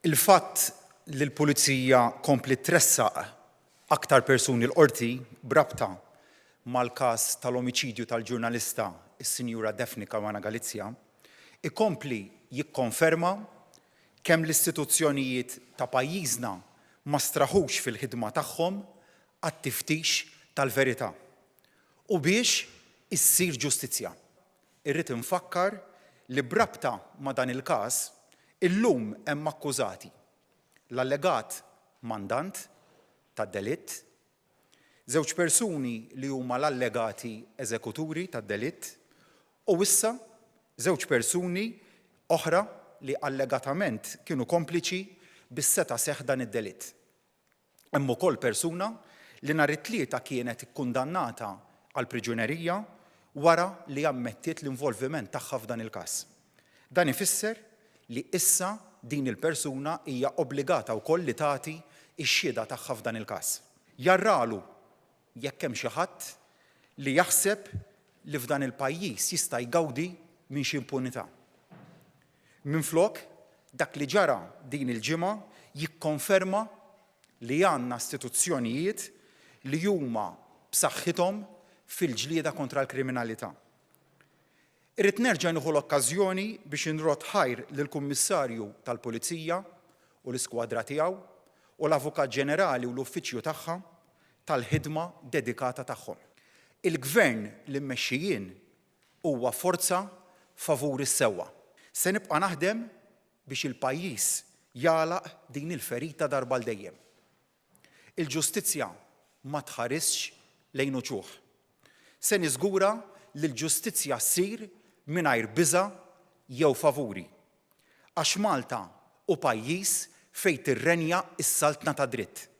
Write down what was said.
Il-fatt li l-Pulizija kompli tressaq aktar persuni l-qorti brabta mal-każ tal-omiċidju tal-ġurnalista is-Sinjura Daphne Caruana Galizia ikompli jikkonferma kemm l-istituzzjonijiet ta' pajjiżna ma straħux fil-ħidma tagħhom għat-tiftix tal-verità u biex issir ġustizzja. Irrid infakkar li brabta ma' dan il-każ illum hemm akkużati l-allegat mandant tad-delitt, żewġ persuni li huma l-allegati eżekuturi tad-delitt u issa żewġ persuni oħra li allegatament kienu kompliċi bis-seta' seħħ dan id-delitt. Hemm ukoll persuna li nhar it-tlieta kienet ikkundannata għal priġunerija wara li ammettiet l-involviment tagħha f'dan il-każ. Dan ifisser li issa din il-persuna hija obbligata wkoll li tagħti x-xhieda tagħha f'dan il-każ. Jarralu jekk hemm xi ħadd li jaħseb li f'dan il-pajjiż jista' jgawdi minn xi impunità. Minflok dak li ġara din il-ġimgħa jikkonferma li għandna istituzzjonijiet li huma b'saħħithom fil-ġlieda kontra l-kriminalità. Irrid nerġa' nieħu l-okkażjoni biex inrot ħajr lill-Kummissarju tal-Pulizija u l-iskwadra tiegħu u l-Avukat Ġenerali u l-uffiċċju tagħha tal-ħidma dedikata tagħhom. Il-Gvern li mmexxi jien huwa forza favur is-sewwa. Se nibqa' naħdem biex il-pajjiż jagħlaq din il-ferita darba l dejjem. Il-ġustizzja ma tħarisx lejn uċuħ. Se niżgura li l-ġustizzja ssir mingħajr biża' jew favuri. Għax Malta hu pajjiż fejn tirrenja s-saltna ta' dritt.